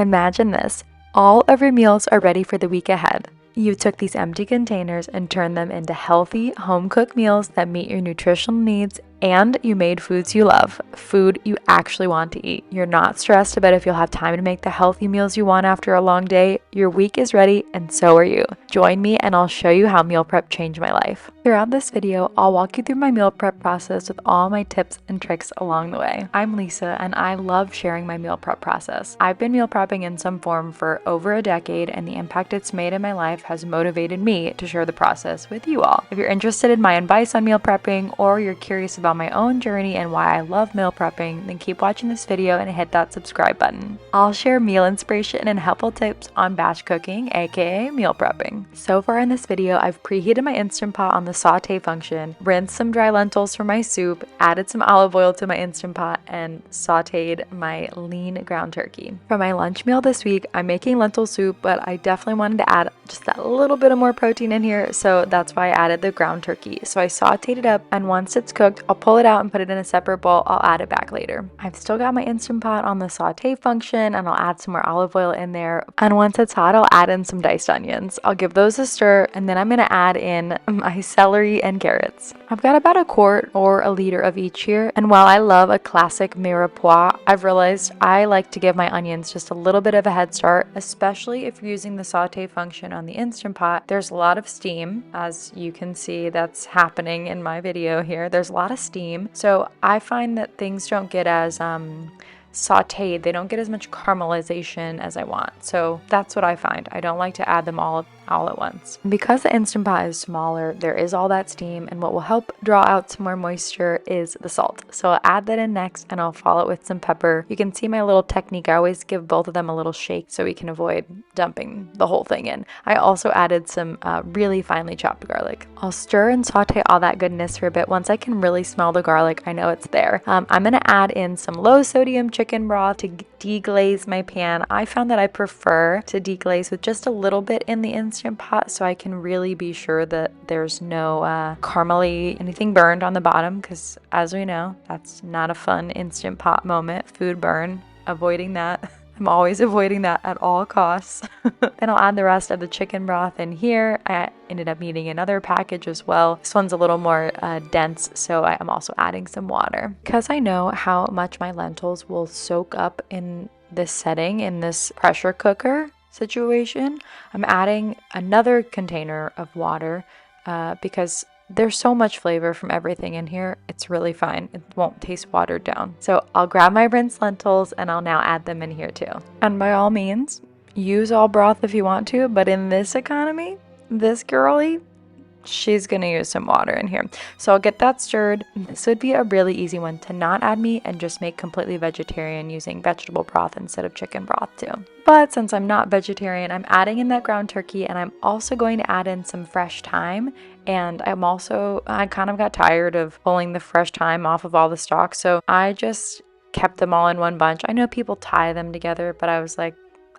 Imagine this. All of your meals are ready for the week ahead. You took these empty containers and turned them into healthy, home-cooked meals that meet your nutritional needs, and you made foods you love, food you actually want to eat. You're not stressed about if you'll have time to make the healthy meals you want after a long day. Your week is ready, and so are you. Join me and I'll show you how meal prep changed my life. Throughout this video, I'll walk you through my meal prep process with all my tips and tricks along the way. I'm Lisa, and I love sharing my meal prep process. I've been meal prepping in some form for over a decade, and the impact it's made in my life has motivated me to share the process with you all. If you're interested in my advice on meal prepping, or you're curious about my own journey and why I love meal prepping, then keep watching this video and hit that subscribe button. I'll share meal inspiration and helpful tips on batch cooking, aka meal prepping. So far in this video, I've preheated my Instant Pot on the saute function, rinsed some dry lentils for my soup, added some olive oil to my Instant Pot, and sauteed my lean ground turkey. For my lunch meal this week, I'm making lentil soup, but I definitely wanted to add just that little bit of more protein in here, so that's why I added the ground turkey. So I sauteed it up, and once it's cooked, I'll pull it out and put it in a separate bowl. I'll add it back later. I've still got my Instant Pot on the saute function, and I'll add some more olive oil in there. And once it's hot, I'll add in some diced onions. I'll give those a stir, and then I'm going to add in my celery and carrots. I've got about a quart or a liter of each here, and while I love a classic mirepoix, I've realized I like to give my onions just a little bit of a head start, especially if you're using the saute function on the Instant Pot. There's a lot of steam, as you can see that's happening in my video here. There's a lot of steam, so I find that things don't get as sauteed. They don't get as much caramelization as I want. So that's what I find. I don't like to add them all at once. Because the Instant Pot is smaller, there is all that steam, and what will help draw out some more moisture is the salt. So I'll add that in next, and I'll follow it with some pepper. You can see my little technique. I always give both of them a little shake so we can avoid dumping the whole thing in. I also added some really finely chopped garlic. I'll stir and saute all that goodness for a bit. Once I can really smell the garlic, I know it's there. I'm going to add in some low sodium chicken broth to deglaze my pan. I found that I prefer to deglaze with just a little bit in the Instant Pot, so I can really be sure that there's no caramely anything burned on the bottom, because as we know, that's not a fun Instant Pot moment. Food burn, avoiding that. I'm always avoiding that at all costs. Then I'll add the rest of the chicken broth in here. I ended up needing another package as well. This one's a little more dense, so I'm also adding some water. Because I know how much my lentils will soak up in this setting, in this pressure cooker situation, I'm adding another container of water because there's so much flavor from everything in here. It's really fine. It won't taste watered down. So I'll grab my rinsed lentils and I'll now add them in here too. And by all means, use all broth if you want to, but in this economy, this girly, she's gonna use some water in here. So I'll get that stirred. This would be a really easy one to not add meat and just make completely vegetarian using vegetable broth instead of chicken broth too. But since I'm not vegetarian, I'm adding in that ground turkey, and I'm also going to add in some fresh thyme. And I kind of got tired of pulling the fresh thyme off of all the stalks, so I just kept them all in one bunch. I know people tie them together, but I was like,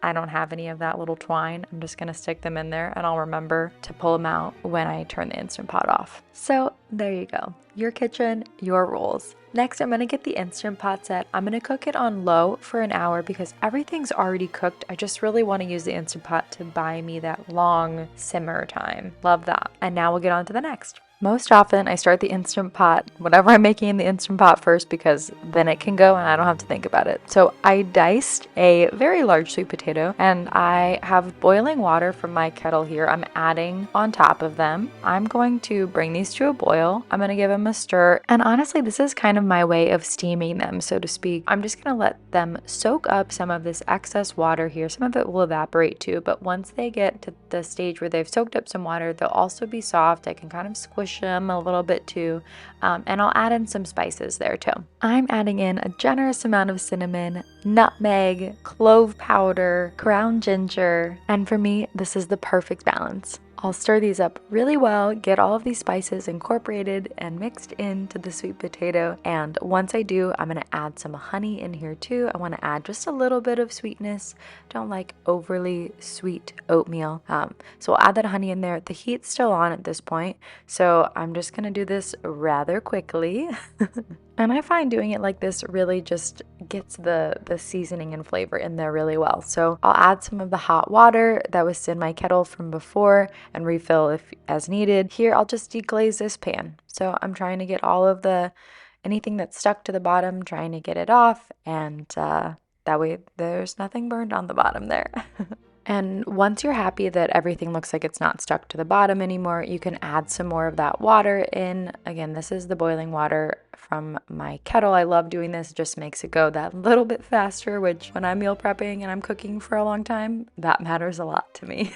I don't have any of that little twine. I'm just gonna stick them in there, and I'll remember to pull them out when I turn the Instant Pot off. So there you go. Your kitchen, your rules. Next, I'm gonna get the Instant Pot set. I'm gonna cook it on low for an hour because everything's already cooked. I just really wanna use the Instant Pot to buy me that long simmer time. Love that. And now we'll get on to the next. Most often, I start the Instant Pot, whatever I'm making in the Instant Pot first, because then it can go and I don't have to think about it. So I diced a very large sweet potato, and I have boiling water from my kettle here. I'm adding on top of them. I'm going to bring these to a boil. I'm going to give them a stir. And honestly, this is kind of my way of steaming them, so to speak. I'm just going to let them soak up some of this excess water here. Some of it will evaporate too, but once they get to the stage where they've soaked up some water, they'll also be soft. I can kind of squish them a little bit too, and I'll add in some spices there too. I'm adding in a generous amount of cinnamon, nutmeg, clove powder, ground ginger, and for me, this is the perfect balance. I'll stir these up really well, get all of these spices incorporated and mixed into the sweet potato, and once I do, I'm going to add some honey in here too. I want to add just a little bit of sweetness. Don't like overly sweet oatmeal. So I'll add that honey in there. The heat's still on at this point, so I'm just going to do this rather quickly. And I find doing it like this really just gets the seasoning and flavor in there really well. So I'll add some of the hot water that was in my kettle from before and refill if as needed. Here I'll just deglaze this pan. So I'm trying to get all of anything that's stuck to the bottom, trying to get it off, and that way there's nothing burned on the bottom there. And once you're happy that everything looks like it's not stuck to the bottom anymore, you can add some more of that water in. Again, this is the boiling water from my kettle. I love doing this. It just makes it go that little bit faster, which when I'm meal prepping and I'm cooking for a long time, that matters a lot to me.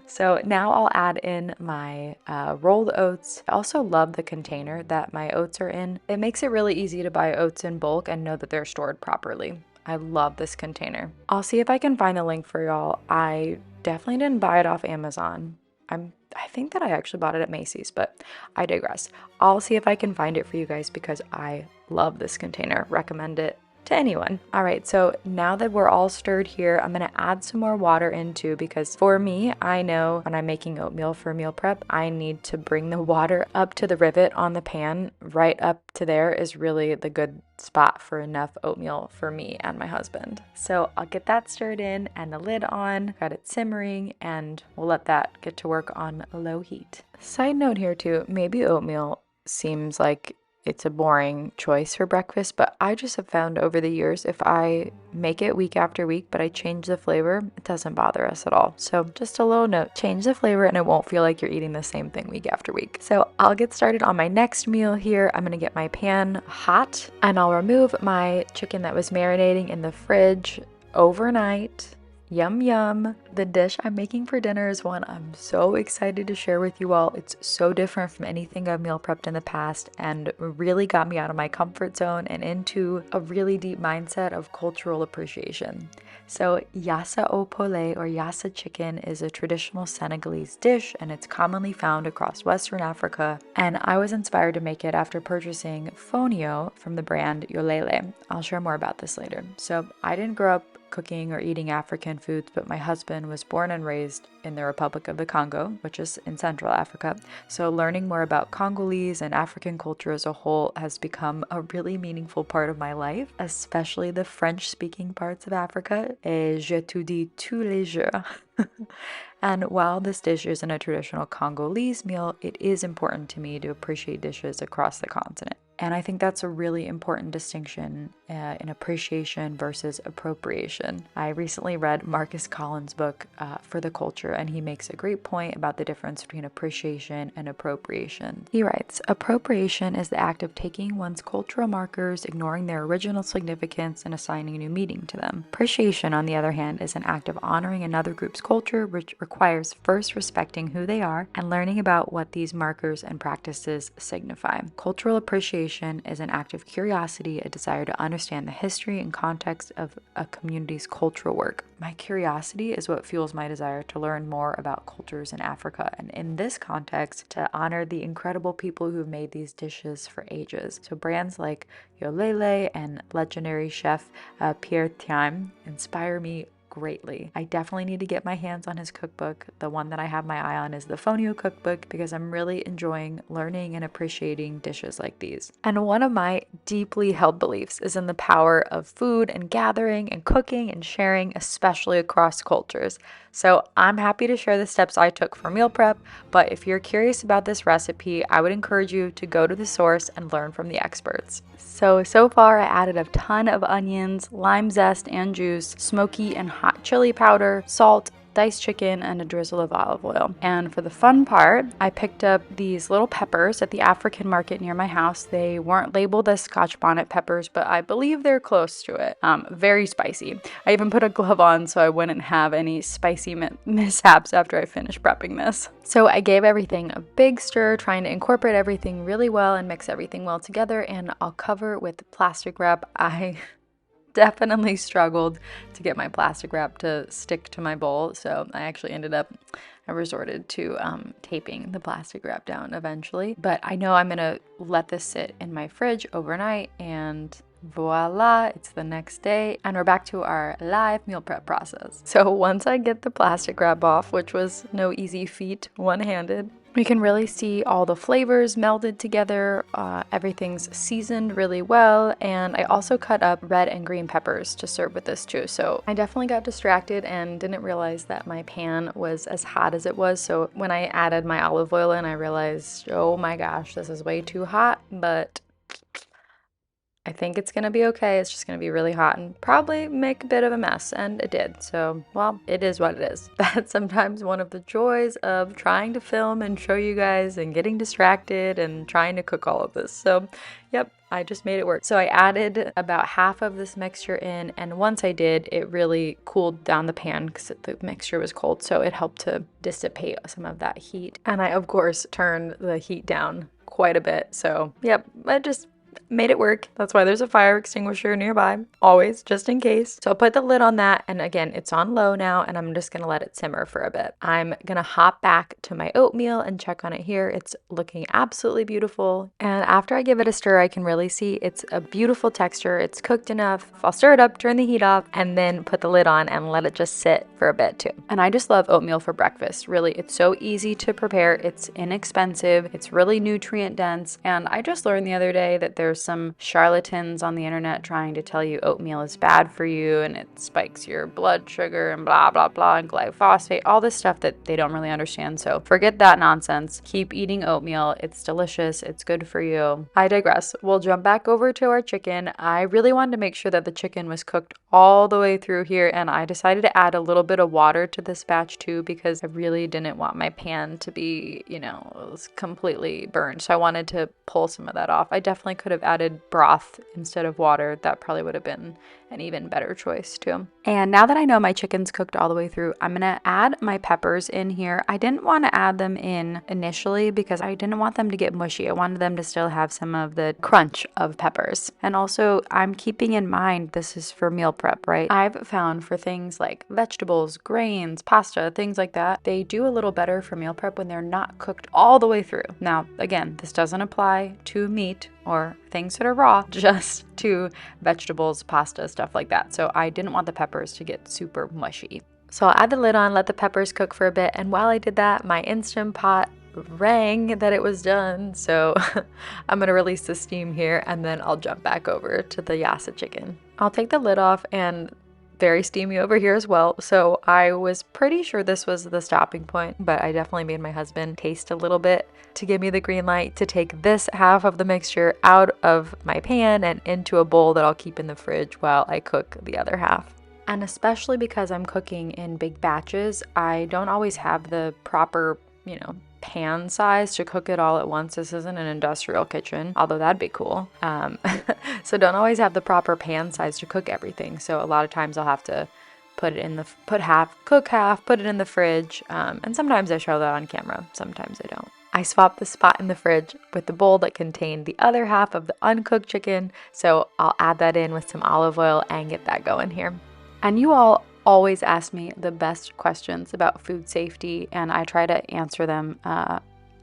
So now I'll add in my rolled oats. I also love the container that my oats are in. It makes it really easy to buy oats in bulk and know that they're stored properly. I love this container. I'll see if I can find the link for y'all. I definitely didn't buy it off Amazon. I think that I actually bought it at Macy's, but I digress. I'll see if I can find it for you guys because I love this container. Recommend it to anyone. All right, so now that we're all stirred here, I'm gonna add some more water in too, because for me, I know when I'm making oatmeal for meal prep, I need to bring the water up to the rivet on the pan. Right up to there is really the good spot for enough oatmeal for me and my husband. So I'll get that stirred in and the lid on, got it simmering, and we'll let that get to work on low heat. Side note here too, maybe oatmeal seems like it's a boring choice for breakfast, but I just have found over the years if I make it week after week, but I change the flavor, it doesn't bother us at all. So just a little note, change the flavor and it won't feel like you're eating the same thing week after week. So I'll get started on my next meal here. I'm gonna get my pan hot and I'll remove my chicken that was marinating in the fridge overnight. Yum yum. The dish I'm making for dinner is one I'm so excited to share with you all. It's so different from anything I've meal prepped in the past and really got me out of my comfort zone and into a really deep mindset of cultural appreciation. So Yassa au poulet or Yassa chicken is a traditional Senegalese dish and it's commonly found across Western Africa. And I was inspired to make it after purchasing Fonio from the brand Yolele. I'll share more about this later. So I didn't grow up cooking or eating African foods, but my husband was born and raised in the Republic of the Congo, which is in Central Africa. So learning more about Congolese and African culture as a whole has become a really meaningful part of my life, especially the French-speaking parts of Africa. Et je te dis tous les jours. And while this dish isn't a traditional Congolese meal, it is important to me to appreciate dishes across the continent. And I think that's a really important distinction in appreciation versus appropriation. I recently read Marcus Collins' book, For the Culture, and he makes a great point about the difference between appreciation and appropriation. He writes, appropriation is the act of taking one's cultural markers, ignoring their original significance, and assigning a new meaning to them. Appreciation, on the other hand, is an act of honoring another group's culture, which requires first respecting who they are and learning about what these markers and practices signify. Cultural appreciation is an act of curiosity, a desire to understand the history and context of a community's cultural work. My curiosity is what fuels my desire to learn more about cultures in Africa, and in this context, to honor the incredible people who've made these dishes for ages. So brands like Yolele and legendary chef Pierre Thiam inspire me greatly. I definitely need to get my hands on his cookbook. The one that I have my eye on is the Fonio cookbook because I'm really enjoying learning and appreciating dishes like these. And one of my deeply held beliefs is in the power of food and gathering and cooking and sharing, especially across cultures. So I'm happy to share the steps I took for meal prep, but if you're curious about this recipe, I would encourage you to go to the source and learn from the experts. So far I added a ton of onions, lime zest and juice, smoky and hot chili powder, salt, diced chicken, and a drizzle of olive oil. And for the fun part, I picked up these little peppers at the African market near my house. They weren't labeled as Scotch bonnet peppers, but I believe they're close to it. Very spicy. I even put a glove on so I wouldn't have any spicy mishaps after I finished prepping this. So I gave everything a big stir, trying to incorporate everything really well and mix everything well together, and I'll cover with plastic wrap. I definitely struggled to get my plastic wrap to stick to my bowl, so I resorted to taping the plastic wrap down eventually. But I know I'm gonna let this sit in my fridge overnight, and voila, it's the next day and we're back to our live meal prep process. So once I get the plastic wrap off, which was no easy feat one-handed, We can really see all the flavors melded together, everything's seasoned really well, and I also cut up red and green peppers to serve with this too. So I definitely got distracted and didn't realize that my pan was as hot as it was. So when I added my olive oil in, I realized, oh my gosh, this is way too hot, but I think it's gonna be okay. It's just gonna be really hot and probably make a bit of a mess, and it did. So, well, it is what it is. That's sometimes one of the joys of trying to film and show you guys and getting distracted and trying to cook all of this. So, yep, I just made it work. So I added about half of this mixture in, and once I did, it really cooled down the pan because the mixture was cold, so it helped to dissipate some of that heat. And I, of course, turned the heat down quite a bit. So, yep, I just made it work. That's why there's a fire extinguisher nearby, always, just in case. So I'll put the lid on that, and again, it's on low now, and I'm just gonna let it simmer for a bit. I'm gonna hop back to my oatmeal and check on it here. It's looking absolutely beautiful, and after I give it a stir, I can really see it's a beautiful texture. It's cooked enough. I'll stir it up, turn the heat off, and then put the lid on and let it just sit for a bit too. And I just love oatmeal for breakfast. Really, it's so easy to prepare. It's inexpensive. It's really nutrient dense, and I just learned the other day that there's some charlatans on the internet trying to tell you oatmeal is bad for you and it spikes your blood sugar and blah blah blah and glyphosate, all this stuff that they don't really understand. So forget that nonsense. Keep eating oatmeal. It's delicious. It's good for you. I digress. We'll jump back over to our chicken. I really wanted to make sure that the chicken was cooked all the way through here, and I decided to add a little bit of water to this batch too because I really didn't want my pan to be, it was completely burned. So I wanted to pull some of that off. I definitely could have added broth instead of water. That probably would have been an even better choice too. And now that I know my chicken's cooked all the way through, I'm gonna add my peppers in here. I didn't want to add them in initially because I didn't want them to get mushy. I wanted them to still have some of the crunch of peppers. And also, I'm keeping in mind this is for meal prep, right? I've found for things like vegetables, grains, pasta, things like that, they do a little better for meal prep when they're not cooked all the way through. Now, again, this doesn't apply to meat or things that are raw, just to vegetables, pasta, stuff like that. So I didn't want the peppers to get super mushy. So I'll add the lid on, let the peppers cook for a bit, and while I did that, my Instant Pot rang that it was done. So I'm gonna release the steam here, and then I'll jump back over to the Yassa chicken. I'll take the lid off, and very steamy over here as well. So I was pretty sure this was the stopping point, but I definitely made my husband taste a little bit to give me the green light to take this half of the mixture out of my pan and into a bowl that I'll keep in the fridge while I cook the other half. And especially because I'm cooking in big batches, I don't always have the proper, pan size to cook it all at once. This isn't an industrial kitchen, although that'd be cool. So don't always have the proper pan size to cook everything. So a lot of times I'll have to cook half, put it in the fridge. And sometimes I show that on camera. Sometimes I don't. I swapped the spot in the fridge with the bowl that contained the other half of the uncooked chicken. So I'll add that in with some olive oil and get that going here. And you all always ask me the best questions about food safety, and I try to answer them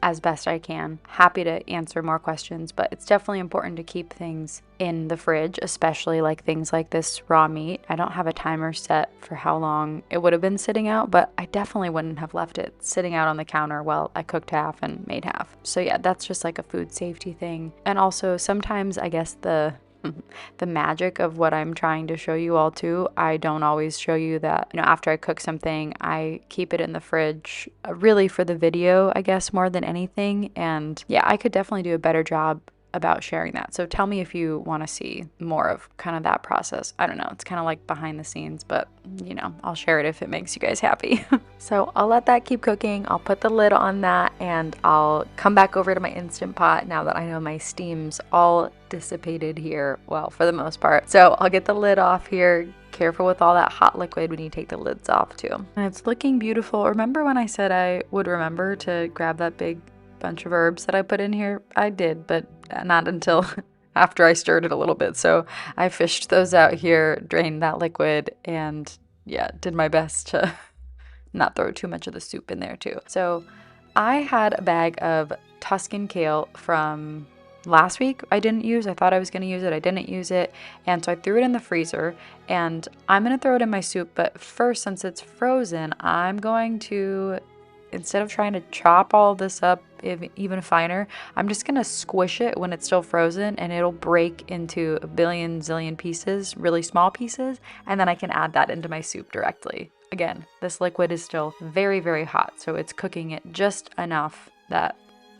as best I can. Happy to answer more questions, but it's definitely important to keep things in the fridge, especially like things like this raw meat. I don't have a timer set for how long it would have been sitting out, but I definitely wouldn't have left it sitting out on the counter while I cooked half and made half. So yeah, that's just like a food safety thing. And also sometimes I guess the magic of what I'm trying to show you all too, I don't always show you that, after I cook something, I keep it in the fridge really for the video, I guess, more than anything. And yeah, I could definitely do a better job about sharing that. So tell me if you want to see more of kind of that process. I don't know. It's kind of like behind the scenes, but I'll share it if it makes you guys happy. So I'll let that keep cooking. I'll put the lid on that and I'll come back over to my Instant Pot now that I know my steam's all dissipated here. Well, for the most part. So I'll get the lid off here. Careful with all that hot liquid when you take the lids off too. And it's looking beautiful. Remember when I said I would remember to grab that big bunch of herbs that I put in here? I did, but not until after I stirred it a little bit. So I fished those out here, drained that liquid, and yeah, did my best to not throw too much of the soup in there too. So I had a bag of Tuscan kale from last week I didn't use. I thought I was going to use it. I didn't use it. And so I threw it in the freezer, and I'm going to throw it in my soup. But first, since it's frozen, I'm going to instead of trying to chop all this up even finer, I'm just gonna squish it when it's still frozen, and it'll break into a billion zillion pieces, really small pieces, and then I can add that into my soup directly. Again, this liquid is still very, very hot, so it's cooking it just enough that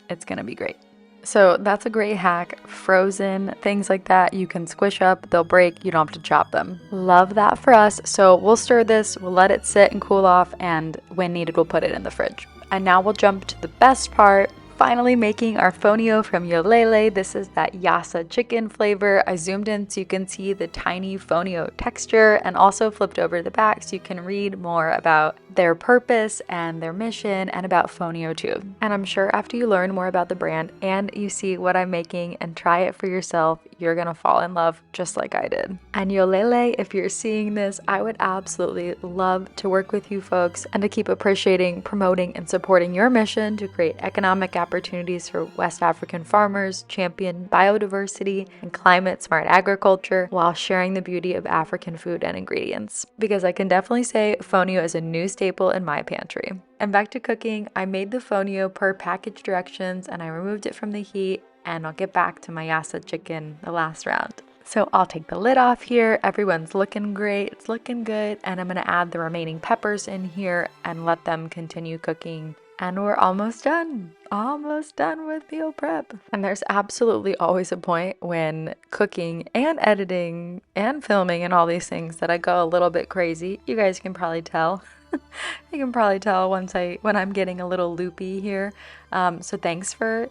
it's gonna be great. So that's a great hack. Frozen things like that, you can squish up, they'll break, you don't have to chop them. Love that for us. So we'll stir this, we'll let it sit and cool off, and when needed, we'll put it in the fridge. And now we'll jump to the best part, finally making our fonio from Yolele. This is that Yassa chicken flavor. I zoomed in so you can see the tiny fonio texture, and also flipped over the back so you can read more about their purpose and their mission, and about Fonio too. And I'm sure after you learn more about the brand and you see what I'm making and try it for yourself, you're gonna fall in love just like I did. And Yolele, if you're seeing this, I would absolutely love to work with you folks and to keep appreciating, promoting, and supporting your mission to create economic opportunities for West African farmers, champion biodiversity and climate smart agriculture, while sharing the beauty of African food and ingredients. Because I can definitely say Fonio is a new staple in my pantry. And back to cooking, I made the fonio per package directions, and I removed it from the heat, and I'll get back to my Yassa chicken the last round. So I'll take the lid off here. Everyone's looking great, it's looking good, and I'm gonna add the remaining peppers in here and let them continue cooking. And we're almost done with meal prep. And there's absolutely always a point when cooking and editing and filming and all these things that I go a little bit crazy. You guys can probably tell. You can probably tell when I'm getting a little loopy here. So thanks for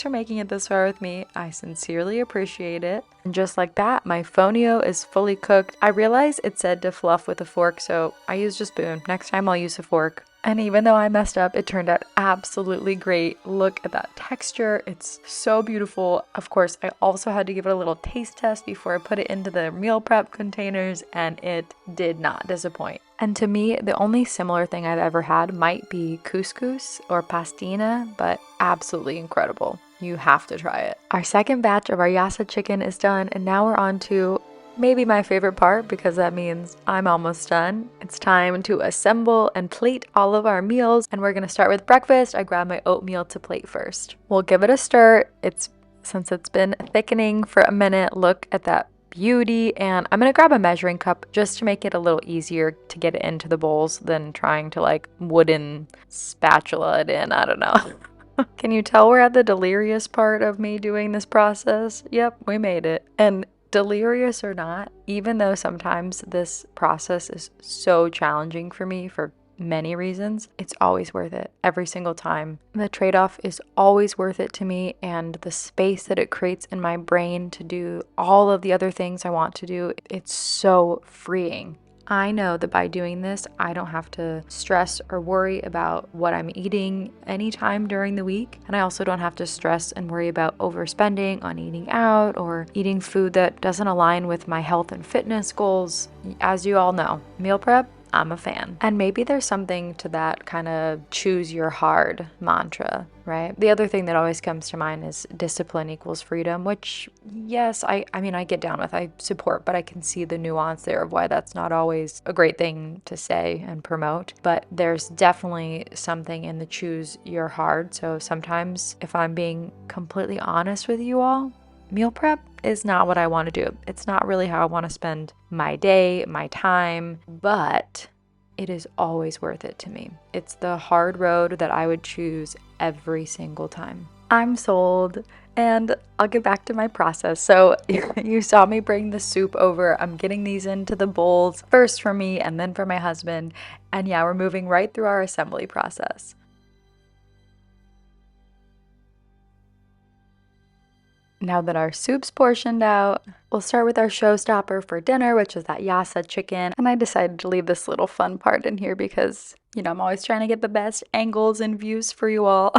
making it this far with me. I sincerely appreciate it. And just like that, my fonio is fully cooked. I realized it said to fluff with a fork, so I used a spoon. Next time I'll use a fork. And even though I messed up, it turned out absolutely great. Look at that texture. It's so beautiful. Of course, I also had to give it a little taste test before I put it into the meal prep containers, and it did not disappoint. And to me, the only similar thing I've ever had might be couscous or pastina, but absolutely incredible. You have to try it. Our second batch of our Yassa chicken is done, and now we're on to maybe my favorite part, because that means I'm almost done. It's time to assemble and plate all of our meals, and we're gonna start with breakfast. I grabbed my oatmeal to plate first. We'll give it a stir. Since it's been thickening for a minute, look at that beauty. And I'm gonna grab a measuring cup just to make it a little easier to get it into the bowls than trying to like wooden spatula it in. I don't know. Can you tell we're at the delirious part of me doing this process? Yep, we made it. And delirious or not, even though sometimes this process is so challenging for me for many reasons, it's always worth it every single time. The trade-off is always worth it to me, and the space that it creates in my brain to do all of the other things I want to do, it's so freeing. I know that by doing this, I don't have to stress or worry about what I'm eating anytime during the week. And I also don't have to stress and worry about overspending on eating out or eating food that doesn't align with my health and fitness goals. As you all know, meal prep, I'm a fan. And maybe there's something to that kind of choose your hard mantra, right? The other thing that always comes to mind is discipline equals freedom, which yes, I mean, I get down with, I support, but I can see the nuance there of why that's not always a great thing to say and promote. But there's definitely something in the choose your hard. So sometimes, if I'm being completely honest with you all, meal prep is not what I want to do. It's not really how I want to spend my day, my time, but it is always worth it to me. It's the hard road that I would choose every single time. I'm sold, and I'll get back to my process. So you saw me bring the soup over. I'm getting these into the bowls, first for me and then for my husband. And yeah, we're moving right through our assembly process. Now that our soup's portioned out, we'll start with our showstopper for dinner, which is that Yassa chicken. And I decided to leave this little fun part in here because, I'm always trying to get the best angles and views for you all.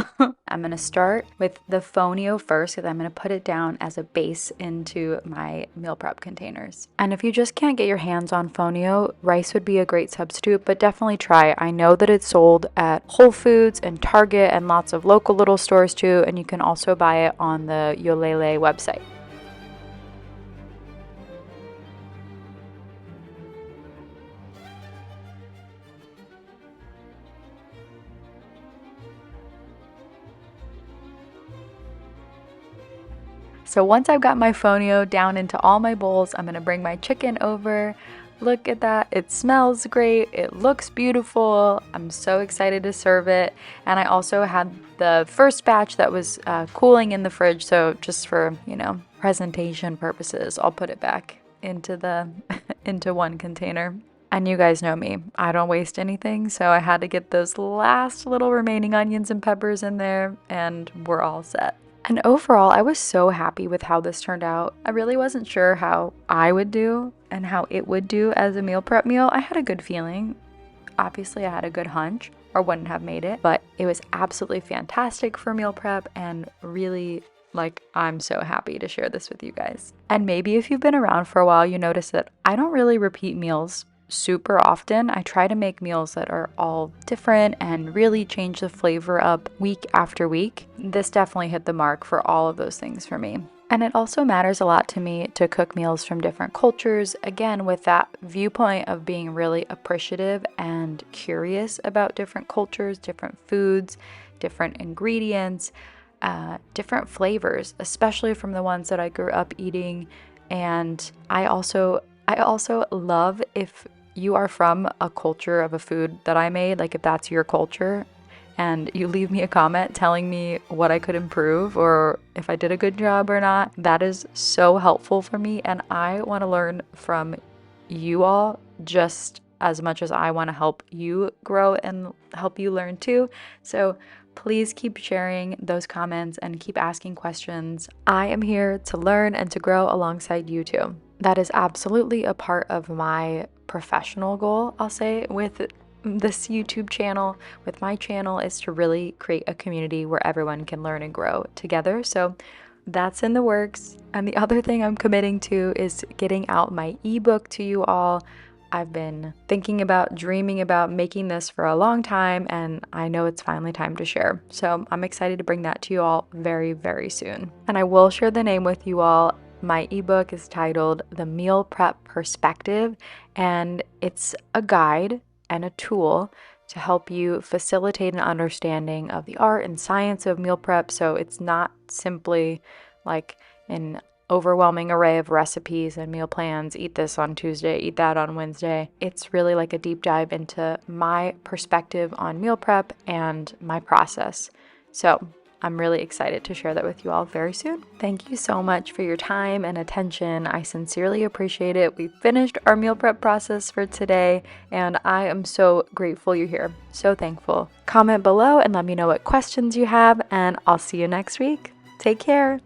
I'm gonna start with the fonio first, because I'm gonna put it down as a base into my meal prep containers. And if you just can't get your hands on fonio, rice would be a great substitute, but definitely try. I know that it's sold at Whole Foods and Target and lots of local little stores too, and you can also buy it on the Yolele website. So once I've got my fonio down into all my bowls, I'm gonna bring my chicken over. Look at that, it smells great, it looks beautiful. I'm so excited to serve it. And I also had the first batch that was cooling in the fridge, so just for, presentation purposes, I'll put it back into the into one container. And you guys know me, I don't waste anything, so I had to get those last little remaining onions and peppers in there, and we're all set. And overall, I was so happy with how this turned out. I really wasn't sure how I would do and how it would do as a meal prep meal. I had a good feeling. Obviously, I had a good hunch or wouldn't have made it, but it was absolutely fantastic for meal prep and really, I'm so happy to share this with you guys. And maybe if you've been around for a while, you notice that I don't really repeat meals super often. I try to make meals that are all different and really change the flavor up week after week. This definitely hit the mark for all of those things for me. And it also matters a lot to me to cook meals from different cultures, again, with that viewpoint of being really appreciative and curious about different cultures, different foods, different ingredients, different flavors, especially from the ones that I grew up eating. And I also love if you are from a culture of a food that I made, if that's your culture, and you leave me a comment telling me what I could improve or if I did a good job or not. That is so helpful for me, and I want to learn from you all just as much as I want to help you grow and help you learn too. So please keep sharing those comments and keep asking questions. I am here to learn and to grow alongside you too. That is absolutely a part of my professional goal, I'll say, with this YouTube channel, with my channel, is to really create a community where everyone can learn and grow together. So that's in the works. And the other thing I'm committing to is getting out my ebook to you all. I've been dreaming about making this for a long time, and I know it's finally time to share. So I'm excited to bring that to you all very, very soon. And I will share the name with you all. My ebook is titled The Meal Prep Perspective, and it's a guide and a tool to help you facilitate an understanding of the art and science of meal prep. So it's not simply like an overwhelming array of recipes and meal plans. Eat this on Tuesday, eat that on Wednesday. It's really like a deep dive into my perspective on meal prep and my process. So I'm really excited to share that with you all very soon. Thank you so much for your time and attention. I sincerely appreciate it. We finished our meal prep process for today, and I am so grateful you're here. So thankful. Comment below and let me know what questions you have, and I'll see you next week. Take care.